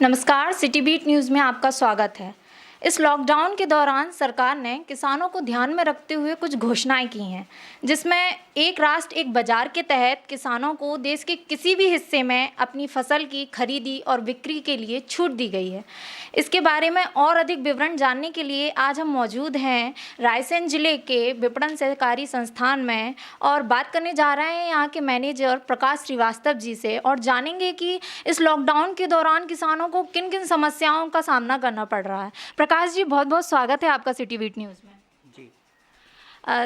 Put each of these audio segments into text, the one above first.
नमस्कार, city beat news में आपका स्वागत है। इस लॉकडाउन के दौरान सरकार ने किसानों को ध्यान में रखते हुए कुछ घोषणाएं की हैं, जिसमें एक राष्ट्र एक बाजार के तहत किसानों को देश के किसी भी हिस्से में अपनी फसल की खरीदी और बिक्री के लिए छूट दी गई है। इसके बारे में और अधिक विवरण जानने के लिए आज हम मौजूद हैं रायसेन जिले के विपणन सहकारी संस्थान में और बात करने जा रहे हैं यहाँ के मैनेजर प्रकाश श्रीवास्तव जी से और जानेंगे कि इस लॉकडाउन के दौरान किसानों को किन किन समस्याओं का सामना करना पड़ रहा है। प्रकाश जी, बहुत बहुत स्वागत है आपका सिटी बीट न्यूज़ में। जी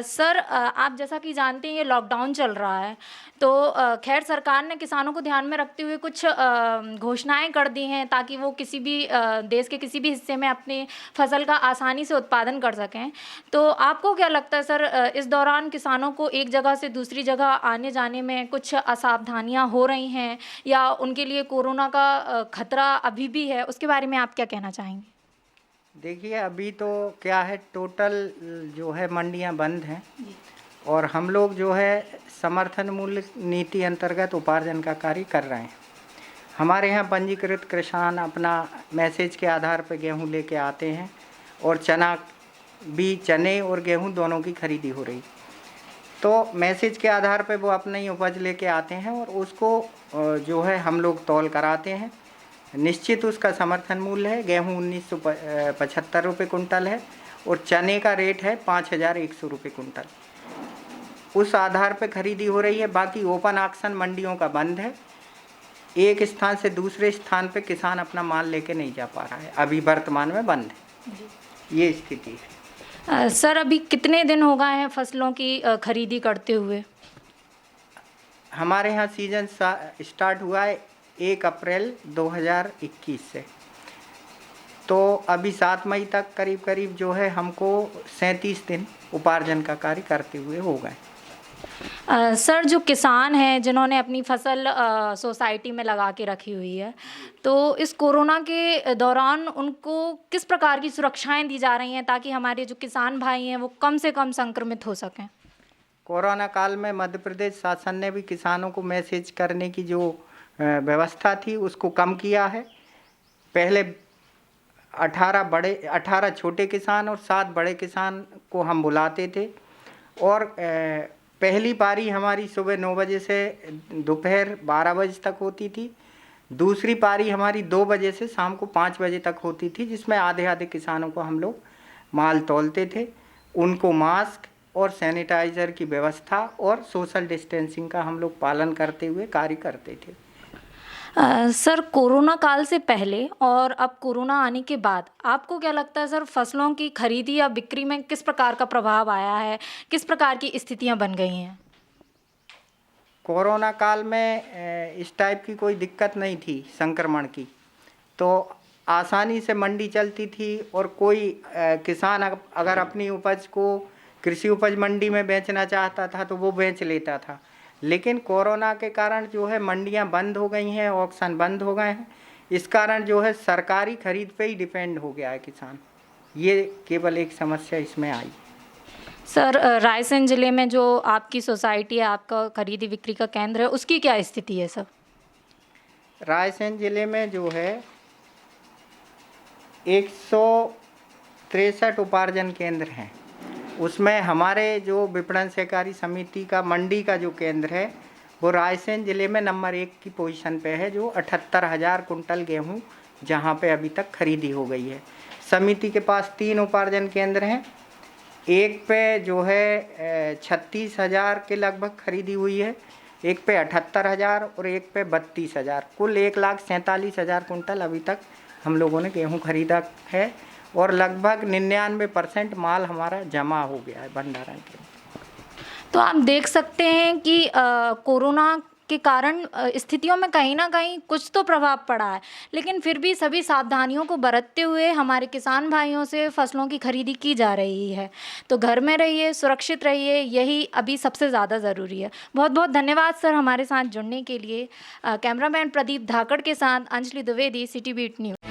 सर, आप जैसा कि जानते हैं ये लॉकडाउन चल रहा है, तो खैर सरकार ने किसानों को ध्यान में रखते हुए कुछ घोषणाएं कर दी हैं ताकि वो किसी भी देश के किसी भी हिस्से में अपनी फसल का आसानी से उत्पादन कर सकें। तो आपको क्या लगता है सर, इस दौरान किसानों को एक जगह से दूसरी जगह आने जाने में कुछ असावधानियां हो रही हैं या उनके लिए कोरोना का खतरा अभी भी है, उसके बारे में आप क्या कहना चाहेंगे? देखिए, अभी तो क्या है, टोटल जो है मंडियां बंद हैं और हम लोग जो है समर्थन मूल्य नीति अंतर्गत उपार्जन का कार्य कर रहे हैं। हमारे यहाँ पंजीकृत किसान अपना मैसेज के आधार पर गेहूं लेके आते हैं और चने और गेहूं दोनों की खरीदी हो रही। तो मैसेज के आधार पर वो अपनी उपज लेके आते हैं और उसको जो है हम लोग तौल कराते हैं। निश्चित उसका समर्थन मूल्य है। गेहूँ 1975 रुपये कुंटल है और चने का रेट है 5100 रुपये कुंटल। उस आधार पर खरीदी हो रही है। बाकी ओपन ऑक्शन मंडियों का बंद है। एक स्थान से दूसरे स्थान पे किसान अपना माल लेके नहीं जा पा रहा है, अभी वर्तमान में बंद है। ये स्थिति है। सर, अभी कितने दिन हो गए हैं फसलों की खरीदी करते हुए? हमारे यहाँ सीजन स्टार्ट हुआ है 1 अप्रैल 2021 से, तो अभी 7 मई तक करीब करीब जो है हमको 37 दिन उपार्जन का कार्य करते हुए हो गए। सर, जो किसान हैं जिन्होंने अपनी फसल सोसाइटी में लगा के रखी हुई है, तो इस कोरोना के दौरान उनको किस प्रकार की सुरक्षाएं दी जा रही हैं ताकि हमारे जो किसान भाई हैं वो कम से कम संक्रमित हो सकें? कोरोना काल में मध्य प्रदेश शासन ने भी किसानों को मैसेज करने की जो व्यवस्था थी उसको कम किया है। पहले 18 छोटे किसान और 7 बड़े किसान को हम बुलाते थे और पहली पारी हमारी सुबह 9 बजे से दोपहर 12 बजे तक होती थी। दूसरी पारी हमारी 2 बजे से शाम को 5 बजे तक होती थी, जिसमें आधे किसानों को हम लोग माल तौलते थे। उनको मास्क और सैनिटाइज़र की व्यवस्था और सोशल डिस्टेंसिंग का हम लोग पालन करते हुए कार्य करते थे। सर, कोरोना काल से पहले और अब कोरोना आने के बाद आपको क्या लगता है सर, फसलों की खरीदी या बिक्री में किस प्रकार का प्रभाव आया है, किस प्रकार की स्थितियां बन गई हैं? कोरोना काल में इस टाइप की कोई दिक्कत नहीं थी संक्रमण की, तो आसानी से मंडी चलती थी और कोई किसान अगर अपनी उपज को कृषि उपज मंडी में बेचना चाहता था तो वो बेच लेता था। लेकिन कोरोना के कारण जो है मंडियां बंद हो गई हैं, ऑक्शन बंद हो गए हैं। इस कारण जो है सरकारी खरीद पे ही डिपेंड हो गया है किसान। ये केवल एक समस्या इसमें आई। सर, रायसेन ज़िले में जो आपकी सोसाइटी है, आपका खरीदी बिक्री का केंद्र है, उसकी क्या स्थिति है सर? रायसेन ज़िले में जो है 163 उपार्जन केंद्र हैं। उसमें हमारे जो विपणन सहकारी समिति का मंडी का जो केंद्र है वो रायसेन ज़िले में नंबर 1 की पोजीशन पे है, जो 78,000 कुंटल गेहूं जहां पे अभी तक खरीदी हो गई है। समिति के पास 3 उपार्जन केंद्र हैं। एक पे जो है 36,000 के लगभग खरीदी हुई है, एक पे 78,000 और एक पे 32,000, कुल 1,47,000 कुंटल अभी तक हम लोगों ने गेहूँ खरीदा है और लगभग 99% माल हमारा जमा हो गया है भंडारण के। तो आप देख सकते हैं कि कोरोना के कारण स्थितियों में कहीं ना कहीं कुछ तो प्रभाव पड़ा है, लेकिन फिर भी सभी सावधानियों को बरतते हुए हमारे किसान भाइयों से फसलों की खरीदी की जा रही है। तो घर में रहिए, सुरक्षित रहिए, यही अभी सबसे ज़्यादा ज़रूरी है। बहुत बहुत धन्यवाद सर हमारे साथ जुड़ने के लिए। कैमरामैन प्रदीप धाकड़ के साथ Anjali Dwivedi, city beat news.